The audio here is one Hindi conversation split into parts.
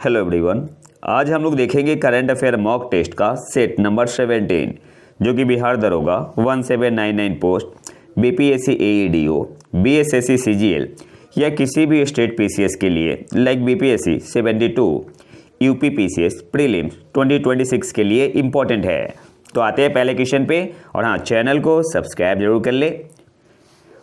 Hello everyone. आज हम लोग देखेंगे करंट अफेयर मॉक टेस्ट का सेट नंबर 17 जो कि बिहार दरोगा 1799 पोस्ट बीपीएससी एईडीओ बीएसएससी सीजीएल या किसी भी स्टेट पीसीएस के लिए like BPSC 72 UP PCS prelims 2026 के लिए इम्पोर्टेंट है। तो आते हैं पहले क्वेश्चन पे और हाँ, चैनल को सब्सक्राइब जरूर कर ले।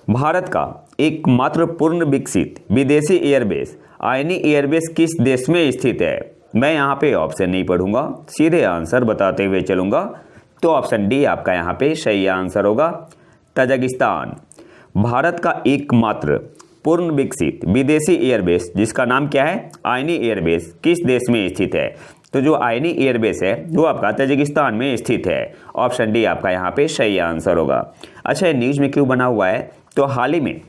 भारत का एकमात्र पूर्ण विकसित विदेशी एयरबेस आयनी एयरबेस किस देश में स्थित है? मैं यहाँ पे ऑप्शन नहीं पढ़ूंगा, सीधे आंसर बताते हुए चलूंगा। तो ऑप्शन डी आपका यहाँ पे सही आंसर होगा, तजाकिस्तान। भारत का एकमात्र पूर्ण विकसित विदेशी एयरबेस जिसका नाम क्या है, आयनी एयरबेस, किस देश में स्थित है? तो जो आयनी एयरबेस है वो आपका तजाकिस्तान में स्थित है। ऑप्शन डी आपका यहाँ पे सही आंसर होगा। अच्छा, ये न्यूज़ में क्यों बना हुआ है? तो हाल ही में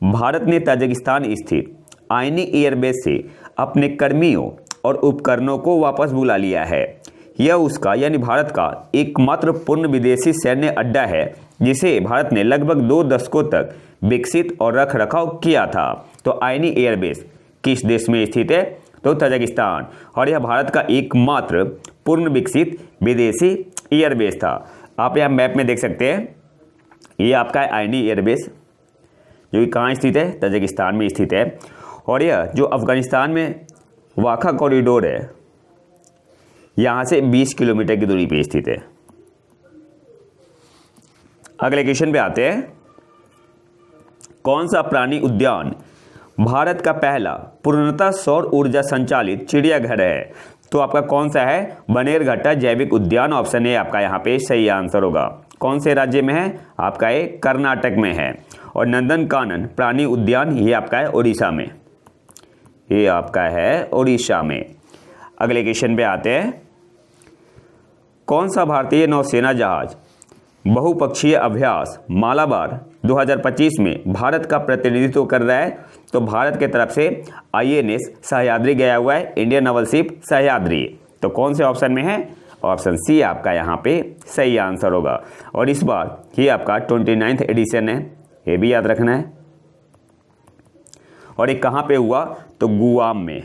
भारत ने तजाकिस्तान स्थित आयनी एयरबेस से अपने कर्मियों और उपकरणों को वापस बुला लिया है। यह उसका यानी भारत का एकमात्र पूर्ण विदेशी सैन्य अड्डा है जिसे भारत ने लगभग 2 दशकों तक विकसित और रख रखाव किया था। तो आयनी एयरबेस किस देश में स्थित है? तो तजाकिस्तान। और यह भारत का एकमात्र पूर्ण विकसित विदेशी एयरबेस था। आप यहाँ मैप में देख सकते हैं, ये आपका आयनी एयरबेस जो कि कहाँ स्थित है, तजाकिस्तान में स्थित है। और यह जो अफगानिस्तान में वाखा कॉरिडोर है, यहाँ से 20 किलोमीटर की दूरी पे स्थित है। अगले क्वेश्चन पे आते हैं, कौन सा प्राणी उद्यान भारत का पहला पूर्णतः सौर ऊर्जा संचालित चिड़ियाघर है? तो आपका कौन सा है, बनेरघट्टा जैविक उद्यान। ऑप्शन ए आपका यहाँ पे सही आंसर होगा। कौन से राज्य में है? आपका ये कर्नाटक में है। और नंदनकानन प्राणी उद्यान ये आपका है उड़ीसा में, ये आपका है उड़ीसा में। अगले क्वेश्चन पे आते हैं, कौन सा भारतीय नौसेना जहाज बहुपक्षीय अभ्यास मालाबार 2025 में भारत का प्रतिनिधित्व कर रहा है? तो भारत के तरफ से आईएनएस सह्याद्री गया हुआ है, इंडियन नावल शिप सह्याद्री। तो कौन से ऑप्शन में है? ऑप्शन सी आपका यहाँ पे सही आंसर होगा। और इस बार ये आपका 29th एडिशन है, ये भी याद रखना है। और ये कहाँ पे हुआ? तो गुआम में,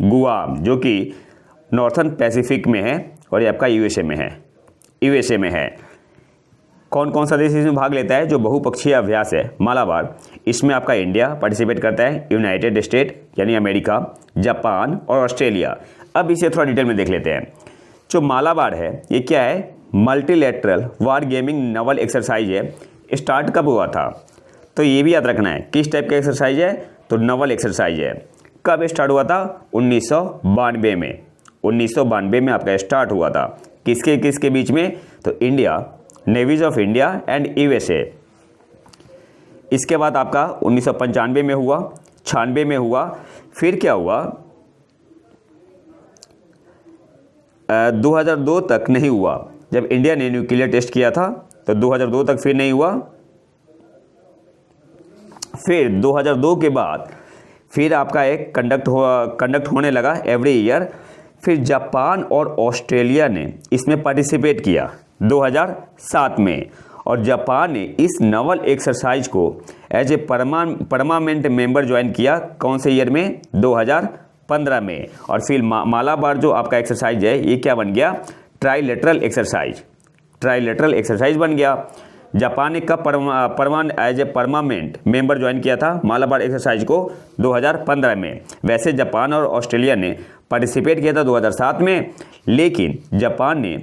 गुआम जो कि नॉर्थन पैसिफिक में है और ये आपका यूएसए में है, यूएसए में है। कौन कौन सा देश इसमें भाग लेता है? जो बहुपक्षीय अभ्यास है मालाबार, इसमें आपका इंडिया पार्टिसिपेट करता है, यूनाइटेड स्टेट यानी अमेरिका, जापान और ऑस्ट्रेलिया। अब इसे थोड़ा डिटेल में देख लेते हैं। जो मालाबार है ये क्या है, मल्टीलैटरल वार गेमिंग नवल एक्सरसाइज है। स्टार्ट कब हुआ था? तो ये भी याद रखना है, किस टाइप का एक्सरसाइज है? तो नवल एक्सरसाइज है। कब स्टार्ट हुआ था? 1992 में, 1992 में आपका स्टार्ट हुआ था। किसके किसके बीच में? तो India, navies of India and USA. इसके बाद आपका 1995 में हुआ, 96 में हुआ, फिर क्या हुआ, 2002 तक नहीं हुआ जब इंडिया ने न्यूक्लियर टेस्ट किया था, तो 2002 तक फिर नहीं हुआ। फिर 2002 के बाद फिर आपका एक कंडक्ट होने लगा एवरी ईयर। फिर जापान और ऑस्ट्रेलिया ने इसमें पार्टिसिपेट किया 2007 में। और जापान ने इस नवल एक्सरसाइज को as a permanent member join किया। कौन से ईयर में? 2015 में। और फिर मालाबार जो आपका एक्सरसाइज है ये क्या बन गया? ट्राइलेटरल एक्सरसाइज, ट्राइलेटरल एक्सरसाइज बन गया। जापान ने कब as a permanent member join किया था मालाबार एक्सरसाइज को? 2015 में। वैसे जापान और ऑस्ट्रेलिया ने पार्टिसिपेट किया था 2007 में, लेकिन जापान ने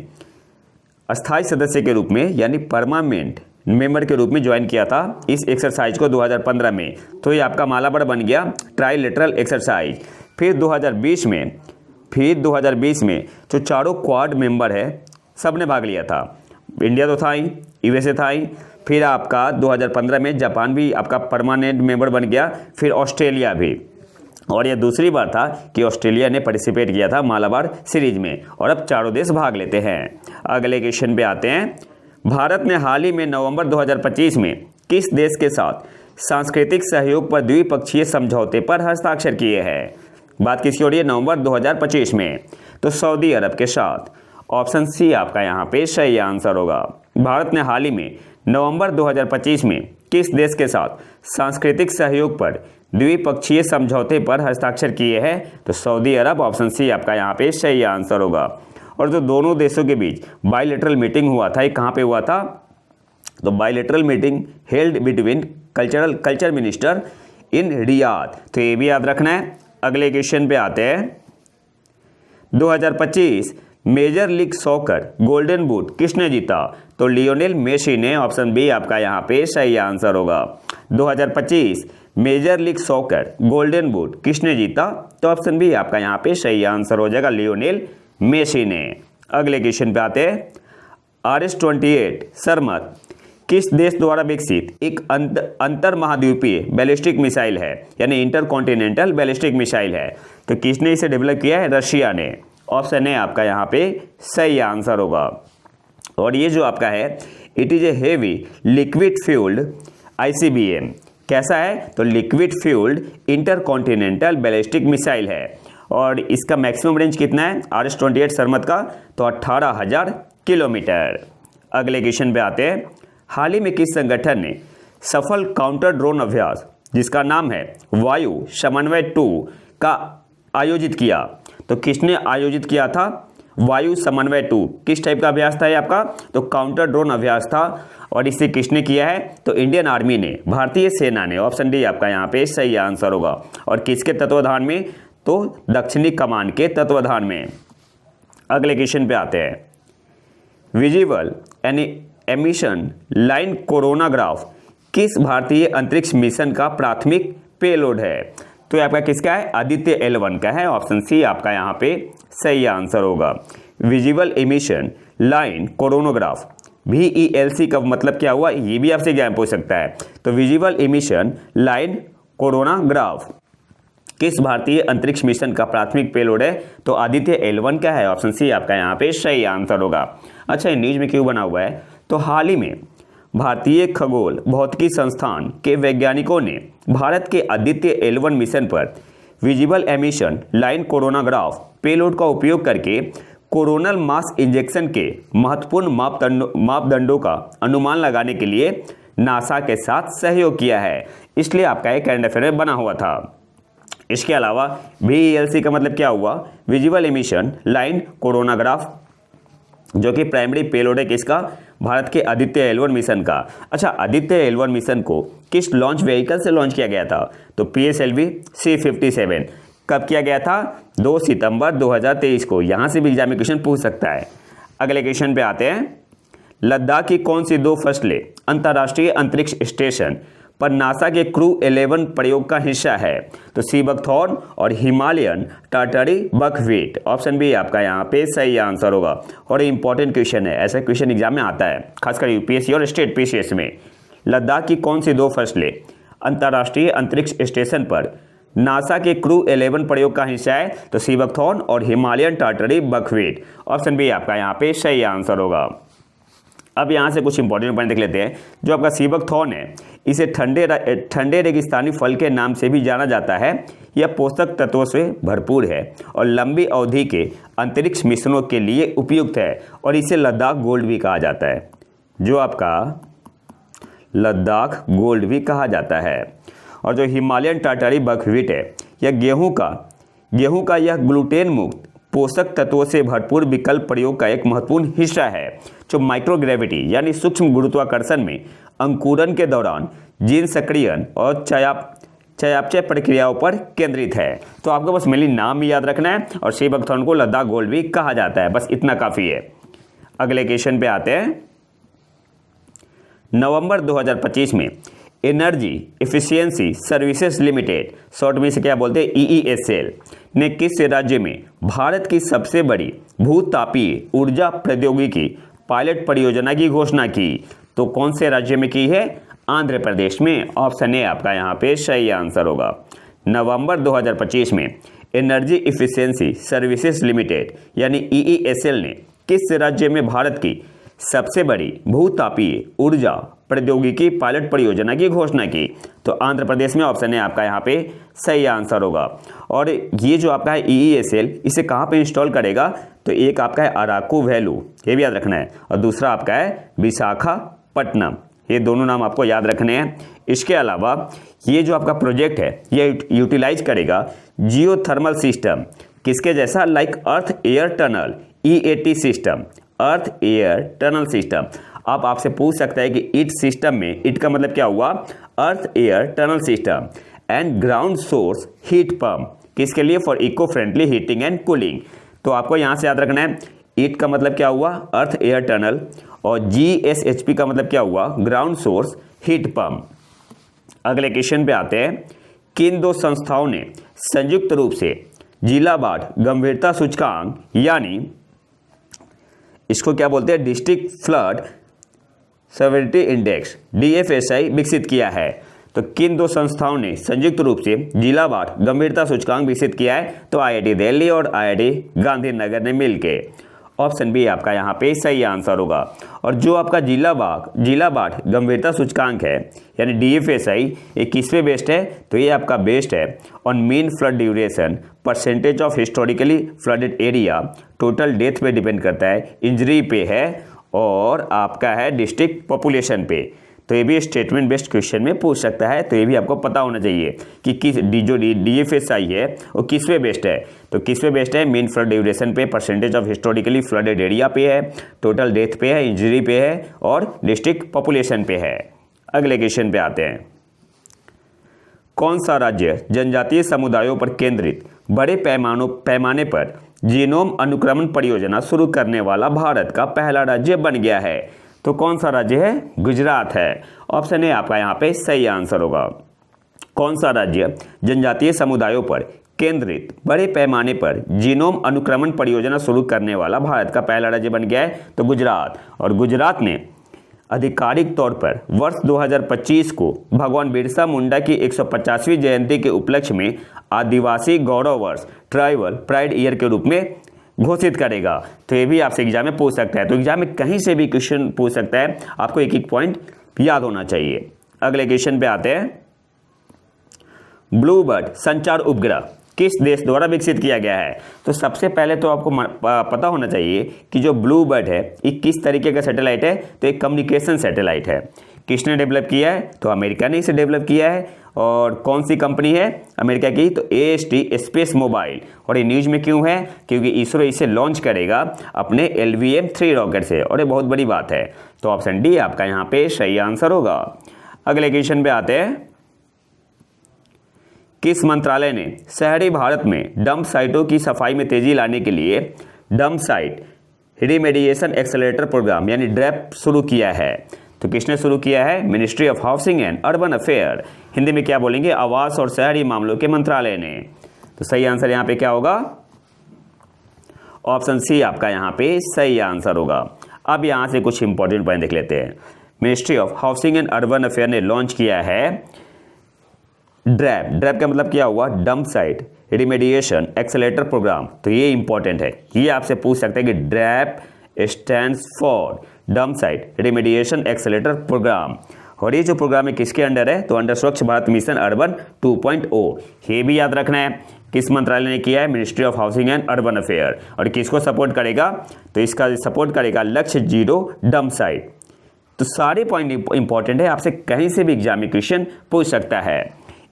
अस्थायी सदस्य के रूप में यानी परमानेंट मेंबर के रूप में ज्वाइन किया था इस एक्सरसाइज को 2015 में। तो ये आपका मालाबार बन गया ट्राइलेटरल एक्सरसाइज। फिर 2020 में जो चारों क्वाड मेंबर है सब ने भाग लिया था। इंडिया तो था ही, यूएसए था ही, फिर आपका 2015 में जापान भी आपका परमानेंट मेंबर बन गया, फिर ऑस्ट्रेलिया भी। और यह दूसरी बार था कि ऑस्ट्रेलिया ने पार्टिसिपेट किया था मालाबार सीरीज में। और अब चारों देश भाग लेते हैं। अगले क्वेश्चन पे आते हैं, भारत ने हाल ही में नवंबर 2025 में किस देश के साथ सांस्कृतिक सहयोग पर द्विपक्षीय समझौते पर हस्ताक्षर किए हैं? बात किसकी हो रही है? नवंबर 2025 में। तो सऊदी अरब के साथ। ऑप्शन सी आपका यहाँ पे सही आंसर होगा। भारत ने हाल ही में नवंबर 2025 में किस देश के साथ सांस्कृतिक सहयोग पर द्विपक्षीय समझौते पर हस्ताक्षर किए हैं? तो सऊदी अरब, ऑप्शन सी आपका यहाँ पे सही आंसर होगा। और जो दोनों देशों के बीच बायलैटरल मीटिंग हुआ था, ये कहाँ पे हुआ था? तो bilateral meeting held between culture minister in Riyadh. तो ये भी याद रखना है। अगले क्वेश्चन पे आते हैं। 2025 major league soccer golden boot किसने जीता? तो लियोनेल मेसी ने, ऑप्शन बी आपका यहाँ पे सही आंसर होगा। 2025 major league soccer golden boot किसने जीता? तो ऑप्शन बी आपका यहाँ पे सही आंसर हो जाएगा, लियोनेल मेसी ने। अगले क्वेश्चन पे आते हैं। RS-28 सरमत किस देश द्वारा विकसित एक अंतर महाद्वीपीय बैलिस्टिक मिसाइल है, यानी इंटरकॉन्टिनेंटल बैलिस्टिक मिसाइल है? तो किसने इसे डेवलप किया है? रशिया ने। ऑप्शन ए आपका यहाँ पे सही आंसर होगा। और ये जो आपका है, it is a heavy liquid fuelled ICBM। कैसा है? तो liquid fuelled intercontinental ballistic missile है। और इसका मैक्सिमम रेंज कितना है RS-28 सरमत का? तो 18,000 किलोमीटर। अगले क्वेश्चन पे आते हैं। हाल ही में किस संगठन ने सफल काउंटर ड्रोन अभ्यास जिसका नाम है वायु समन्वय 2 का आयोजित किया? तो किसने आयोजित किया था वायु समन्वय 2? किस टाइप का अभ्यास था ये आपका? तो काउंटर ड्रोन अभ्यास था। और इसे किसने किया है? तो इंडियन आर्मी ने, भारतीय सेना ने। ऑप्शन डी आपका यहाँ पे सही आंसर होगा। और किसके तत्वाधान में? तो दक्षिणी कमान के तत्वाधान में। अगले क्वेश्चन पे आते हैं। विजिबल एमिशन लाइन कोरोनाग्राफ किस भारतीय अंतरिक्ष मिशन का प्राथमिक पेलोड है? तो ये आपका किसका है? आदित्य L1 का है। ऑप्शन सी आपका यहाँ पे सही आंसर होगा। Visible emission line coronagraph, VELC का मतलब क्या हुआ? ये भी आपसे एग्जाम पूछ सकता है। तो विजिबल एमिशन लाइन कोरोनाग्राफ किस भारतीय अंतरिक्ष मिशन का प्राथमिक पेलोड है? तो आदित्य L1 का है। ऑप्शन सी आपका यहाँ पे सही आंसर होगा। अच्छा, ये न्यूज में क्यों बना हुआ है? तो हाल ही में भारतीय खगोल भौतिकी संस्थान के वैज्ञानिकों ने भारत के आदित्य L1 मिशन पर visible emission line coronagraph payload का उपयोग करके कोरोनल मास इंजेक्शन के महत्वपूर्ण मापदंडों का अनुमान लगाने के लिए नासा के साथ सहयोग किया है। इसलिए आपका एक करंट अफेयर में बना हुआ था। इसके अलावा VELC का मतलब क्या हुआ? विजिबल एमिशन लाइन कोरोनाग्राफ, जो कि प्राइमरी पेलोड है किसका? भारत के आदित्य L1 मिशन का। अच्छा, आदित्य L1 मिशन को किस लॉन्च व्हीकल से लॉन्च किया गया था? तो PSLV C-57। कब किया गया था? 2 सितंबर 2023 को। यहाँ से भी एग्जामिनेशन पूछ सकता है। अगले क्वेश्चन पे आते हैं। लद्दाख की कौन सी 2 फसलें अंतर्राष्ट्रीय अंतरिक्ष स्टेशन पर नासा के क्रू 11 प्रयोग का हिस्सा है? तो सी बकथॉर्न और Himalayan Tartary buckwheat. Option B आपका यहाँ पे सही आंसर होगा। और इंपॉर्टेंट क्वेश्चन है, ऐसा क्वेश्चन एग्जाम में आता है, खासकर UPSC और स्टेट PCS में। लद्दाख की कौन सी 2 फसलें अंतर्राष्ट्रीय अंतरिक्ष स्टेशन पर नासा के क्रू 11 प्रयोग का हिस्सा है? तो सी बकथॉर्न और Himalayan Tartary buckwheat. Option B आपका यहाँ पे सही आंसर होगा। अब यहाँ से कुछ इंपॉर्टेंट पॉइंट देख लेते हैं। जो आपका सी बकथॉर्न है, इसे ठंडे रेगिस्तानी फल के नाम से भी जाना जाता है। यह पोषक तत्वों से भरपूर है और लंबी अवधि के अंतरिक्ष मिशनों के लिए उपयुक्त है। और इसे लद्दाख गोल्ड भी कहा जाता है। जो आपका लद्दाख गोल्ड भी कहा जाता है। और जो हिमालयन टार्टरी बकव्हीट है, यह गेहूं का यह ग्लूटेन मुक्त पोषक तत्वों से भरपूर विकल्प प्रयोग का एक महत्वपूर्ण हिस्सा है, जो माइक्रोग्रेविटी यानी सूक्ष्म गुरुत्वाकर्षण में अंकुरन के दौरान जीन सक्रियण और चयापचय प्रक्रियाओं पर केंद्रित है। तो आपको बस मेनली नाम याद रखना है। और सी बकथॉर्न को लद्दाख गोल्ड भी कहा जाता है, बस इतना काफ़ी है। अगले क्वेश्चन पे आते हैं। नवंबर 2025 में energy efficiency services limited, short में से क्या बोलते हैं, EESL, ने किस राज्य में भारत की सबसे बड़ी भूतापीय ऊर्जा प्रौद्योगिकी पायलट परियोजना की घोषणा की? तो कौन से राज्य में की है? आंध्र प्रदेश में। ऑप्शन ए आपका यहाँ पे सही आंसर होगा। नवंबर 2025 में एनर्जी एफिशिएंसी सर्विसेज लिमिटेड यानी EESL ने किस राज्य में भारत की सबसे बड़ी भूतापीय ऊर्जा प्रौद्योगिकी पायलट परियोजना की घोषणा की? तो आंध्र प्रदेश में। ऑप्शन है आपका यहाँ पे सही आंसर होगा। और ये जो आपका है EESL, इसे कहाँ पे इंस्टॉल करेगा? तो एक आपका है अराकू वैली, ये भी याद रखना है, और दूसरा आपका है विशाखापट्टनम, ये दोनों नाम आपको याद रखने हैं। इसके अलावा ये जो आपका प्रोजेक्ट है ये यूटिलाइज करेगा जियोथर्मल सिस्टम, किसके जैसा, like earth air tunnel EAT system, अर्थ एयर टनल सिस्टम। अब आपसे पूछ सकता है कि इट सिस्टम में, इट का मतलब क्या हुआ, earth air tunnel system and ground source heat pump, किसके लिए, for eco friendly heating and cooling. तो आपको यहाँ से याद रखना है इट का मतलब क्या हुआ, अर्थ एयर टनल, और GSHP का मतलब क्या हुआ, ग्राउंड सोर्स हीट पंप। अगले क्वेश्चन पे आते हैं, किन दो संस्थाओं ने संयुक्त रूप से जिला बाढ़ गंभीरता सूचकांक, यानी इसको क्या बोलते हैं, district flood severity index, DFSI विकसित किया है। तो किन दो संस्थाओं ने संयुक्त रूप से जिला बाढ़ गंभीरता सूचकांक विकसित किया है, तो IIT दिल्ली और IIT गांधीनगर ने मिलके। ऑप्शन बी आपका यहाँ पे सही आंसर होगा। और जो आपका जिला बाढ़ गंभीरता सूचकांक है यानी DFSI, ये किस पे बेस्ड है, तो ये आपका बेस्ड है on mean flood duration, percentage of historically flooded area, total death पे डिपेंड करता है, इंजरी पे है, और आपका है डिस्ट्रिक्ट पॉपुलेशन पे। तो ये भी स्टेटमेंट बेस्ड क्वेश्चन में पूछ सकता है, तो ये भी आपको पता होना चाहिए कि किस जो DFSI है वो किस पे बेस्ड है। तो किस पे बेस्ड है, मीन फ्लड ड्यूरेशन पे, percentage of historically flooded area पे है, टोटल डेथ पे है, इंजरी पे है, और डिस्ट्रिक्ट पॉपुलेशन पे है। अगले क्वेश्चन पे आते हैं, कौन सा राज्य जनजातीय समुदायों पर केंद्रित बड़े पैमाने पर जीनोम अनुक्रमण परियोजना शुरू करने वाला भारत का पहला राज्य बन गया है। तो कौन सा राज्य है, गुजरात है। ऑप्शन ए आपका यहाँ पे सही आंसर होगा। कौन सा राज्य जनजातीय समुदायों पर केंद्रित बड़े पैमाने पर जीनोम अनुक्रमण परियोजना शुरू करने वाला भारत का पहला राज्य बन गया है, तो गुजरात। और गुजरात ने आधिकारिक तौर पर वर्ष 2025 को भगवान बिरसा मुंडा की 150वीं जयंती के उपलक्ष्य में आदिवासी गौरव वर्ष, ट्राइबल प्राइड ईयर के रूप में घोषित करेगा। तो ये भी आपसे एग्जाम में पूछ सकता है। तो एग्जाम में कहीं से भी क्वेश्चन पूछ सकता है, आपको एक एक पॉइंट याद होना चाहिए। अगले क्वेश्चन पे आते हैं, ब्लूबर्ड संचार उपग्रह किस देश द्वारा विकसित किया गया है। तो सबसे पहले तो आपको पता होना चाहिए कि जो ब्लूबर्ड है ये किस तरीके का सैटेलाइट है, तो एक कम्युनिकेशन सैटेलाइट है। किसने डेवलप किया है, तो अमेरिका ने इसे डेवलप किया है। और कौन सी कंपनी है अमेरिका की, तो AST स्पेस मोबाइल। और ये न्यूज में क्यों है, क्योंकि इसरो इसे लॉन्च करेगा अपने LVM-3 रॉकेट से, और ये बहुत बड़ी बात है। तो ऑप्शन डी आपका यहाँ पे सही आंसर होगा। अगले क्वेश्चन पे आते हैं, किस मंत्रालय ने शहरी भारत में डंप साइटों की सफाई में तेजी लाने के लिए dump site remediation accelerator program यानी DRAP शुरू किया है। तो किसने शुरू किया है, ministry of housing and urban affair, Hindi में क्या बोलेंगे, आवास और शहरी मामलों के मंत्रालय ने। तो सही आंसर यहाँ पे क्या होगा, ऑप्शन सी आपका यहाँ पे सही आंसर होगा। अब यहाँ से कुछ इंपॉर्टेंट पॉइंट देख लेते हैं। Ministry of housing and urban affair ने लॉन्च किया है ड्रैप का मतलब क्या हुआ, dump site remediation accelerator program. तो ये इंपॉर्टेंट है, ये आपसे पूछ सकते हैं कि DRAP stands for dump site remediation accelerator program. और ये जो प्रोग्राम है किसके अंडर है, तो अंडर स्वच्छ भारत मिशन अर्बन 2.0। ये भी याद रखना है, किस मंत्रालय ने किया है, ministry of housing and urban affair. और किसको सपोर्ट करेगा, तो इसका सपोर्ट करेगा लक्ष्य 0 डंप साइट। तो सारे पॉइंट इंपॉर्टेंट है, आपसे कहीं से भी एग्जाम में क्वेश्चन पूछ सकता है।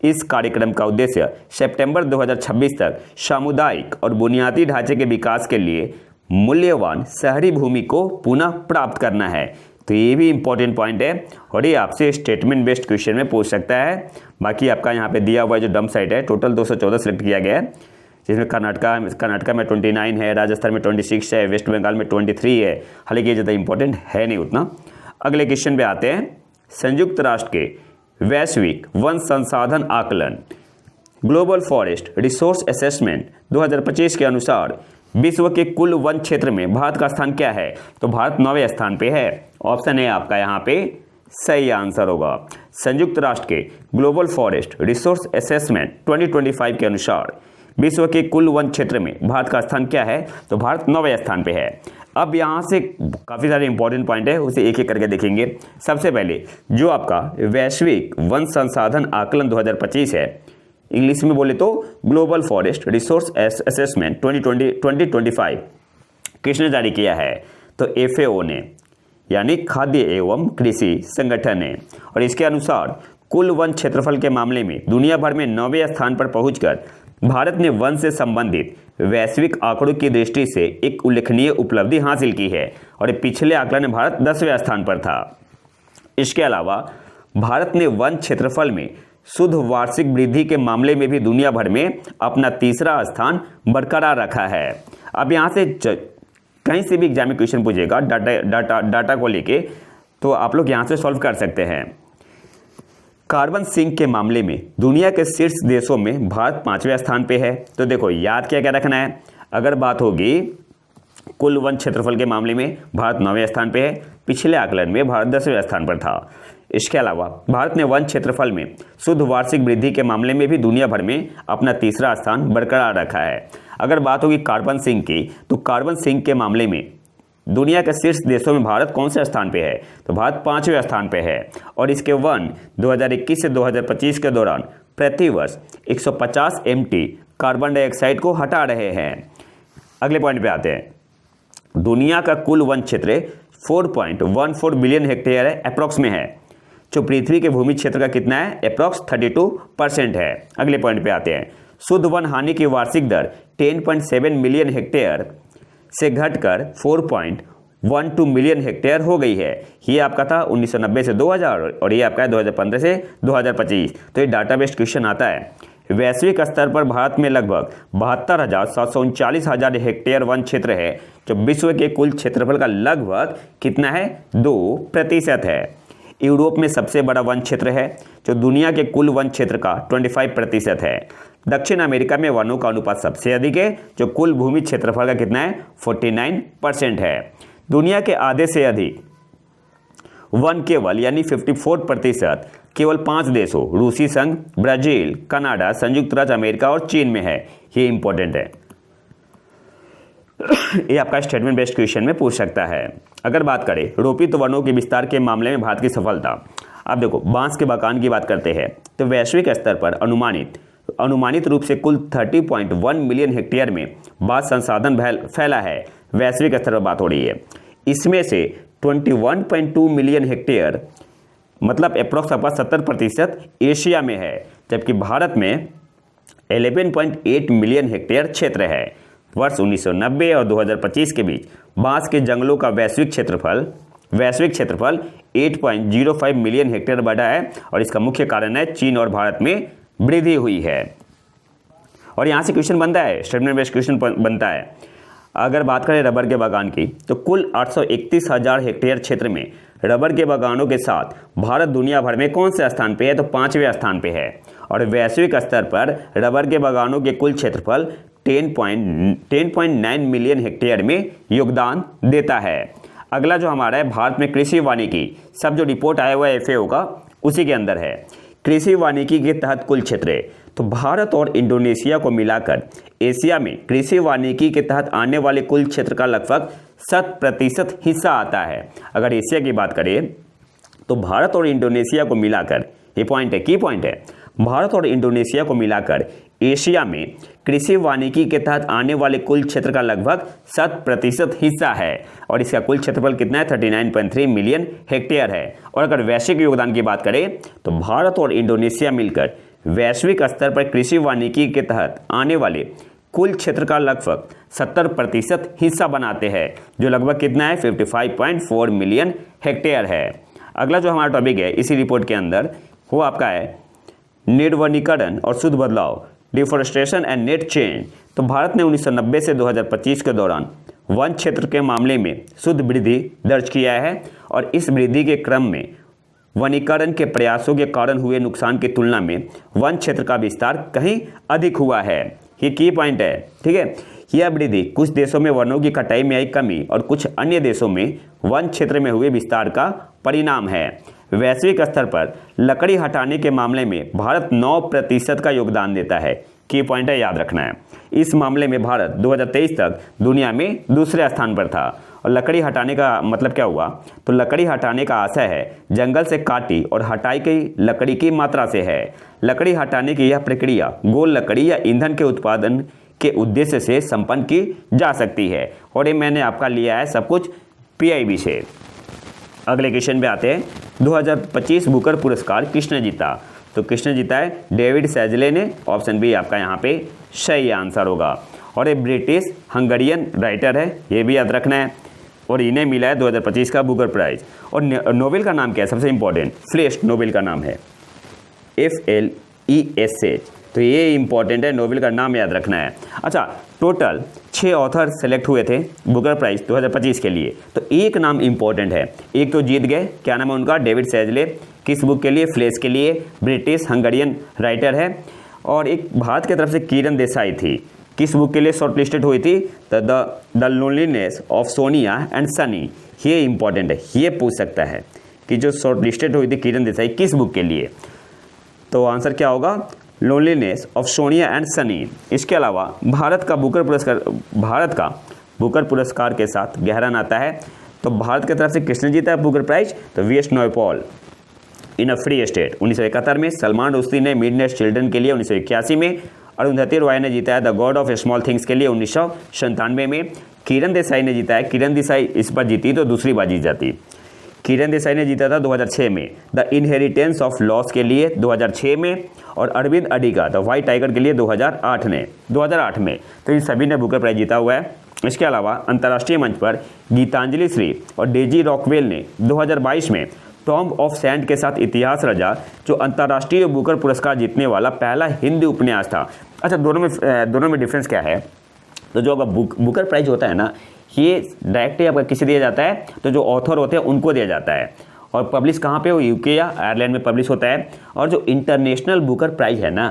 इस कार्यक्रम का उद्देश्य सितंबर 2026 तक सामुदायिक और बुनियादी ढांचे के विकास के लिए मूल्यवान शहरी भूमि को पुनः प्राप्त करना है। तो ये भी इंपॉर्टेंट पॉइंट है, और ये आपसे स्टेटमेंट बेस्ड क्वेश्चन में पूछ सकता है। बाकी आपका यहाँ पे दिया हुआ जो डंप साइट है टोटल 214 सिलेक्ट किया गया है, जिसमें कर्नाटका में 29 है, राजस्थान में 26 है, वेस्ट बंगाल में 23 है। हालांकि ये ज़्यादा इंपॉर्टेंट है नहीं उतना। अगले क्वेश्चन पे आते हैं, संयुक्त राष्ट्र के वैश्विक वन संसाधन आकलन ग्लोबल फॉरेस्ट रिसोर्स असेसमेंट 2025 के अनुसार विश्व के कुल वन क्षेत्र में भारत का स्थान क्या है, तो भारत 9वें स्थान पे है। ऑप्शन ए आपका यहाँ पे सही आंसर होगा। संयुक्त राष्ट्र के ग्लोबल फॉरेस्ट रिसोर्स असेसमेंट 2025 के अनुसार विश्व के कुल वन क्षेत्र में भारत का स्थान क्या है, तो भारत 9वें स्थान पे है। अब यहाँ से काफ़ी सारे इंपॉर्टेंट पॉइंट है, उसे एक एक करके देखेंगे। सबसे पहले जो आपका वैश्विक वन संसाधन आकलन 2025 है, इंग्लिश में बोले तो ग्लोबल फॉरेस्ट रिसोर्स असेसमेंट 2025 किसने जारी किया है, तो FAO ने। यानी खाद्य एवं कृषि संगठन है। और इसके अनुसार कुल वन क्षेत्रफल के मामले में दुनिया भर में 9वें स्थान पर पहुंचकर भारत ने वन से संबंधित वैश्विक आंकड़ों की दृष्टि से एक उल्लेखनीय उपलब्धि हासिल की है और पिछले आकलन में भारत 10वें स्थान पर था। इसके अलावा भारत ने वन क्षेत्रफल में शुद्ध वार्षिक वृद्धि के मामले में भी दुनिया भर में अपना तीसरा स्थान बरकरार रखा है। अब यहाँ से कहीं से भी एग्जाम में क्वेश्चन पूछेगा डाटा को लेके, तो आप लोग यहाँ से सॉल्व कर सकते हैं। कार्बन सिंक के मामले में दुनिया के शीर्ष देशों में भारत 5वें स्थान पे है। तो देखो याद क्या क्या रखना है, अगर बात होगी कुल वन क्षेत्रफल के मामले में भारत 9वें स्थान पे है, पिछले आकलन में भारत 10वें स्थान पर था। इसके अलावा भारत ने वन क्षेत्रफल में शुद्ध वार्षिक वृद्धि के मामले में भी दुनिया भर में अपना तीसरा स्थान बरकरार रखा है। अगर बात होगी कार्बन सिंक की, तो कार्बन सिंक के मामले में दुनिया के शीर्ष देशों में भारत कौन से स्थान पे है, तो भारत 5वें स्थान पे है। और इसके वन 2021 से 2025 के दौरान प्रति वर्ष 150 MT कार्बन डाइऑक्साइड को हटा रहे हैं। अगले पॉइंट पे आते हैं। दुनिया का कुल वन क्षेत्र 4.14 बिलियन हेक्टेयर है, अप्रॉक्स में है, जो पृथ्वी के भूमि क्षेत्र का कितना है, अप्रॉक्स 32% है। अगले पॉइंट पे आते हैं। शुद्ध वन हानि की वार्षिक दर 10.7 मिलियन हेक्टेयर से घटकर 4.12 मिलियन हेक्टेयर हो गई है। ये आपका था 1990 से 2000 और ये आपका है 2015 से 2025। तो ये डाटा बेस्ड क्वेश्चन आता है। वैश्विक स्तर पर भारत में लगभग 72,739 हेक्टेयर वन क्षेत्र है, जो विश्व के कुल क्षेत्रफल का लगभग कितना है, 2% है। यूरोप में सबसे बड़ा वन क्षेत्र है, जो दुनिया के कुल वन क्षेत्र का 25% है। दक्षिण अमेरिका में वनों का अनुपात सबसे अधिक है, जो कुल भूमि क्षेत्रफल का कितना है, 49% है। दुनिया के आधे से अधिक वन केवल यानी 54% केवल 5 देशों रूसी संघ, ब्राजील, कनाडा, संयुक्त राज्य अमेरिका और चीन में है। ये इंपॉर्टेंट है, ये आपका स्टेटमेंट बेस्ड क्वेश्चन में पूछ सकता है। अगर बात करें रोपित वनों के विस्तार के मामले में भारत की सफलता, अब देखो बांस के बागान की बात करते हैं तो वैश्विक स्तर पर अनुमानित रूप से कुल 30.1 मिलियन हेक्टेयर में बांस संसाधन फैला है। वैश्विक स्तर पर बात हो रही है। इसमें से 21.2 मिलियन हेक्टेयर मतलब अप्रॉक्स 70% एशिया में है, जबकि भारत में 11.8 मिलियन हेक्टेयर क्षेत्र है। वर्ष 1990 और 2025 के बीच बांस के जंगलों का वैश्विक क्षेत्रफल 8.05 मिलियन हेक्टेयर बढ़ा है और इसका मुख्य कारण है चीन और भारत में वृद्धि हुई है। और यहाँ से क्वेश्चन बनता है, स्टेटमेंट बेस्ड क्वेश्चन बनता है। अगर बात करें रबर के बागान की, तो कुल 831,000 हेक्टेयर क्षेत्र में रबर के बागानों के साथ भारत दुनिया भर में कौन से स्थान पे है, तो 5वें स्थान पे है। और वैश्विक स्तर पर रबर के बागानों के कुल क्षेत्रफल 10.9 मिलियन हेक्टेयर में योगदान देता है। अगला जो हमारा है भारत में कृषि वानिकी, सब जो रिपोर्ट आया हुआ है FAO का उसी के अंदर है। कृषि वानिकी के तहत कुल क्षेत्र, तो भारत और इंडोनेशिया को मिलाकर एशिया में कृषि वानिकी के तहत आने वाले कुल क्षेत्र का लगभग 7% हिस्सा आता है। अगर एशिया की बात करें तो भारत और इंडोनेशिया को मिलाकर, ये पॉइंट है, की पॉइंट है, भारत और इंडोनेशिया को मिलाकर एशिया में कृषि वानिकी के तहत आने वाले कुल क्षेत्र का लगभग 7% हिस्सा है और इसका कुल क्षेत्रफल कितना है, 39.3 मिलियन हेक्टेयर है। और अगर वैश्विक योगदान की बात करें तो भारत और इंडोनेशिया मिलकर वैश्विक स्तर पर कृषि वानिकी के तहत आने वाले कुल क्षेत्र का लगभग 70% हिस्सा बनाते हैं, जो लगभग कितना है, 55.4 मिलियन हेक्टेयर है। अगला जो हमारा टॉपिक है इसी रिपोर्ट के अंदर वो आपका है निर्वनीकरण और शुद्ध बदलाव, डिफॉरेस्टेशन एंड नेट चेंज। तो भारत ने 1990 से 2025 के दौरान वन क्षेत्र के मामले में शुद्ध वृद्धि दर्ज किया है और इस वृद्धि के क्रम में वनीकरण के प्रयासों के कारण हुए नुकसान की तुलना में वन क्षेत्र का विस्तार कहीं अधिक हुआ है। ये की पॉइंट है, ठीक है। यह वृद्धि कुछ देशों में वनों की कटाई में आई कमी और कुछ अन्य देशों में वन क्षेत्र में हुए विस्तार का परिणाम है। वैश्विक स्तर पर लकड़ी हटाने के मामले में भारत 9% का योगदान देता है। की पॉइंट है, याद रखना है। इस मामले में भारत 2023 तक दुनिया में दूसरे स्थान पर था। और लकड़ी हटाने का मतलब क्या हुआ, तो लकड़ी हटाने का आशय है जंगल से काटी और हटाई गई लकड़ी की मात्रा से है। लकड़ी हटाने की यह प्रक्रिया गोल लकड़ी या ईंधन के उत्पादन के उद्देश्य से संपन्न की जा सकती है। और ये मैंने आपका लिया है सब कुछ PIB से। अगले क्वेश्चन पे आते हैं, 2025 बुकर पुरस्कार किसने जीता? तो किसने जीता है? डेविड सैजले ने। ऑप्शन बी आपका यहाँ पे सही आंसर होगा। और ये ब्रिटिश हंगरियन राइटर है, ये भी याद रखना है, और इन्हें मिला है 2025 का बुकर प्राइज। और नोबेल का नाम क्या है? सबसे इंपॉर्टेंट, फ्लेश नोबेल का नाम है, FLESH। तो ये इंपॉर्टेंट है, नोबेल का नाम याद रखना है। अच्छा, टोटल 6 ऑथर सेलेक्ट हुए थे बुकर प्राइज 2025 के लिए, तो एक नाम इंपॉर्टेंट है, एक तो जीत गए, क्या नाम है उनका? डेविड सैजले। किस बुक के लिए? फ्लेश के लिए, ब्रिटिश हंगरियन राइटर है। और एक भारत की तरफ से किरण देसाई थी, किस बुक के लिए शॉर्ट लिस्टेड हुई थी? The loneliness of Sonia and Sunny. ये इंपॉर्टेंट है, ये पूछ सकता है कि जो शॉर्ट लिस्टेड हुई थी किरण देसाई किस बुक के लिए? तो आंसर क्या होगा? Loneliness of Sonia and Sunny. इसके अलावा भारत का बुकर पुरस्कार के साथ गहरा नाता है। तो भारत की तरफ से किसने जीता है बुकर प्राइज? तो VS. Naipaul in a free state 1971 में, सलमान रुश्दी ने मिडनाइट चिल्ड्रन के लिए 1981 में, अरुंधति रॉय ने जीता है the God of small things के लिए 1997 में, किरण देसाई ने जीता है, किरण देसाई इस बार जीती तो दूसरी बार जीत जाती, किरण देसाई ने जीता था 2006 में द इनहेरिटेंस ऑफ लॉस के लिए 2006 में, और Arvind Adiga the white tiger के लिए 2008 में। तो इन सभी ने बुकर प्राइज जीता हुआ है। इसके अलावा अंतर्राष्ट्रीय मंच पर गीतांजलि श्री और डेजी रॉकवेल ने 2022 में टॉम्ब ऑफ सैंड के साथ इतिहास रचा, जो अंतर्राष्ट्रीय बुकर पुरस्कार जीतने वाला पहला हिंदी उपन्यास था। अच्छा, दोनों में डिफरेंस क्या है? तो जो बुकर प्राइज होता है ना, ये डायरेक्टली आपका किसे दिया जाता है? तो जो ऑथर होते हैं उनको दिया जाता है। और पब्लिश कहाँ पे? वो यूके या आयरलैंड में पब्लिश होता है। और जो इंटरनेशनल बुकर प्राइज है ना,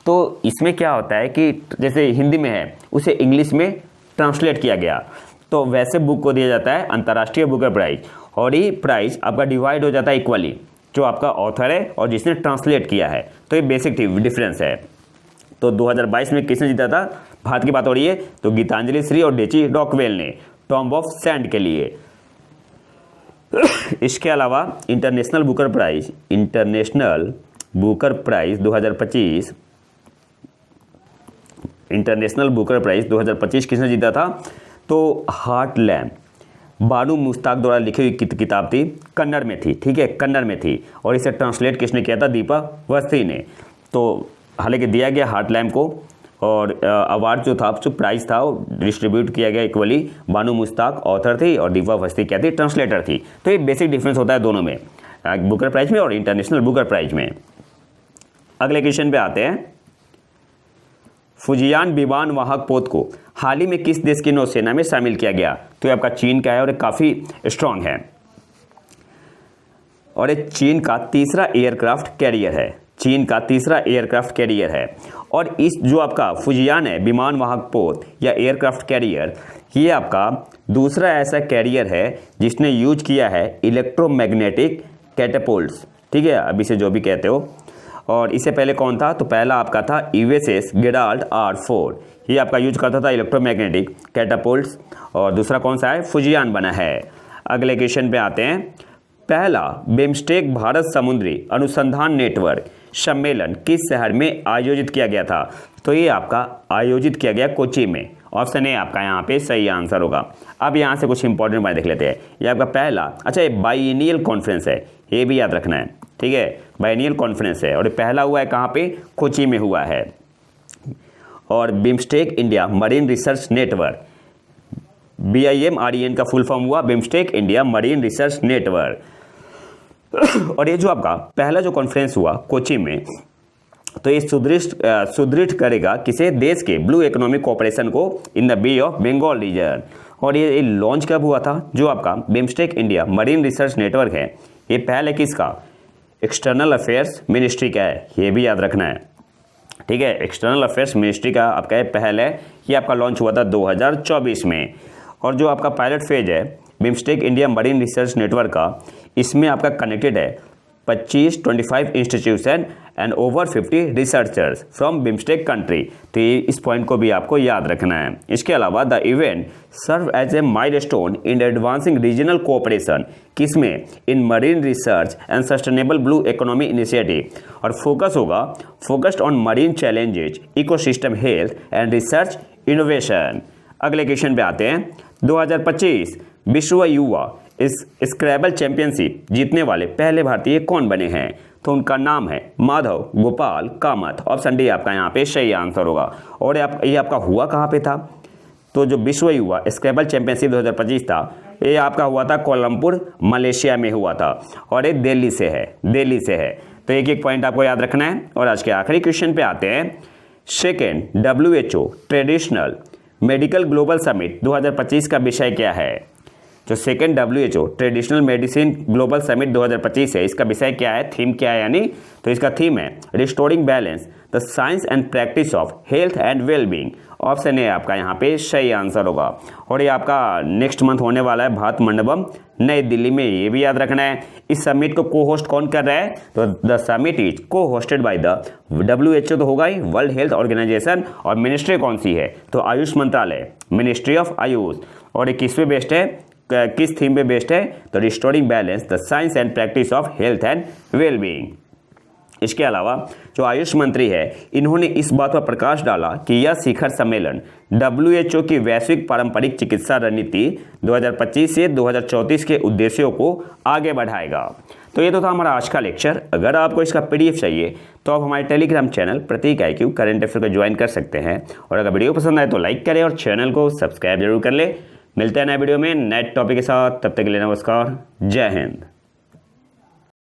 तो इसमें क्या होता है कि जैसे हिंदी में है, उसे इंग्लिश में ट्रांसलेट किया गया, तो वैसे बुक को दिया जाता है अंतर्राष्ट्रीय बुकर प्राइज। और ये प्राइज आपका डिवाइड हो जाता है इक्वली, जो आपका ऑथर है और जिसने ट्रांसलेट किया है। तो ये बेसिक डिफरेंस है। तो 2022 में किसने जीता था? भारत की बात हो रही है, तो गीतांजलि श्री और डेजी रॉकवेल ने टॉम्ब ऑफ सैंड के लिए। इसके अलावा इंटरनेशनल बुकर प्राइज 2025 किसने जीता था? तो हार्टलैंड, बानू मुश्ताक द्वारा लिखी हुई किताब थी, कन्नड़ में थी, ठीक है, कन्नड़ में थी। और इसे ट्रांसलेट किसने किया था? दीपा अवस्थी ने। तो हालांकि दिया गया हार्टलैंड को, और अवार्ड जो था, जो प्राइज था, वो डिस्ट्रीब्यूट किया गया इक्वली। बानू मुश्ताक ऑथर थी और दीपा अवस्थी क्या थी? ट्रांसलेटर थी। तो ये बेसिक डिफरेंस होता है दोनों में, बुकर प्राइज में और इंटरनेशनल बुकर प्राइज में। अगले क्वेश्चन पे आते हैं, फुजियान विमान वाहक पोत को हाल ही में किस देश की नौसेना में शामिल किया गया? तो ये आपका चीन का है और काफ़ी स्ट्रांग है, और ये चीन का तीसरा एयरक्राफ्ट कैरियर है। और इस जो आपका फुजियान है विमान वाहक पोत या एयरक्राफ्ट कैरियर, ये आपका दूसरा ऐसा कैरियर है जिसने यूज किया है इलेक्ट्रोमैग्नेटिक कैटापुल्ट्स, ठीक है, अभी से जो भी कहते हो। और इससे पहले कौन था? तो पहला आपका था USS गेराल्ड R4, ये आपका यूज करता था इलेक्ट्रोमैग्नेटिक कैटापुल्ट्स। और दूसरा कौन सा है? फुजियान बना है। अगले क्वेश्चन पे आते हैं, पहला बिम्स्टेक भारत समुद्री अनुसंधान नेटवर्क सम्मेलन किस शहर में आयोजित किया गया था? तो ये आपका आयोजित किया गया कोची में। ऑप्शन ए आपका यहाँ पे सही आंसर होगा। अब यहाँ से कुछ इंपॉर्टेंट बात देख लेते हैं। ये आपका पहला, अच्छा, ये बाइनियल कॉन्फ्रेंस है, ये भी याद रखना है, ठीक है, बाइनियल कॉन्फ्रेंस है, और पहला हुआ है कहाँ पे? कोची में हुआ है। और BIMSTEC India marine research network, BIMREN का फुल फॉर्म हुआ BIMSTEC India marine research network. और ये जो आपका पहला जो कॉन्फ्रेंस हुआ कोची में, तो ये सुदृढ़ करेगा किसे? देश के ब्लू इकोनॉमिक कोऑपरेशन को in the Bay of Bengal region. और ये लॉन्च कब हुआ था? जो आपका BIMSTEC India marine research network है, ये पहले किसका? एक्सटर्नल अफेयर्स मिनिस्ट्री का है, ये भी याद रखना है, ठीक है, एक्सटर्नल अफेयर्स मिनिस्ट्री का आपका पहले, ये आपका लॉन्च हुआ था 2024 में। और जो आपका पायलट फेज है BIMSTEC India marine research network का, इसमें आपका कनेक्टेड है 25 institution and over 50 researchers from BIMSTEC country. तो ये इस पॉइंट को भी आपको याद रखना है। इसके अलावा the event serve as a milestone in advancing regional cooperation, किसमें? In marine research and sustainable blue economy initiative. और focused on marine challenges, ecosystem health and research innovation. अगले क्वेश्चन पे आते हैं, 2025 विश्व युवा इस स्क्रैबल चैंपियनशिप जीतने वाले पहले भारतीय कौन बने हैं? तो उनका नाम है माधव गोपाल कामत। ऑप्शन डी आपका यहाँ पे सही आंसर होगा। और ये आपका हुआ कहाँ पे था? तो जो विश्व युवा स्क्रैबल चैंपियनशिप 2025 था, ये आपका हुआ था कोलमपुर मलेशिया में हुआ था, और ये दिल्ली से है। तो एक एक पॉइंट आपको याद रखना है। और आज के आखिरी क्वेश्चन पे आते हैं। Second WHO traditional medical global summit 2025 का विषय क्या है? जो second WHO traditional medicine global summit 2025 है, इसका विषय क्या है, थीम क्या है यानी? तो इसका थीम है restoring balance the science and practice of health and wellbeing. Option A आपका यहाँ पे सही आंसर होगा। और ये आपका नेक्स्ट मंथ होने वाला है भारत मंडपम नई दिल्ली में, ये भी याद रखना है। इस समिट को को होस्ट कौन कर रहा है? तो द समिट इज को होस्टेड बाय द WHO तो होगा ही, वर्ल्ड हेल्थ ऑर्गेनाइजेशन। और मिनिस्ट्री कौन सी है? तो आयुष मंत्रालय, मिनिस्ट्री ऑफ आयुष। और ये किस पे बेस्ड है, किस थीम पे बेस्ड है? तो restoring balance the science and practice of health and wellbeing. इसके अलावा जो आयुष मंत्री है, इन्होंने इस बात पर प्रकाश डाला कि यह शिखर सम्मेलन WHO की वैश्विक पारंपरिक चिकित्सा रणनीति 2025 से 2034 के उद्देश्यों को आगे बढ़ाएगा। तो ये तो था हमारा आज का लेक्चर। अगर आपको इसका PDF चाहिए तो आप हमारे टेलीग्राम चैनल प्रतीक IQ करंट अफेयर को ज्वाइन कर सकते हैं। और अगर वीडियो पसंद आए तो लाइक करें और चैनल को सब्सक्राइब जरूर कर ले। मिलते हैं नए वीडियो में नए टॉपिक के साथ, तब तक के लिए नमस्कार, जय हिंद।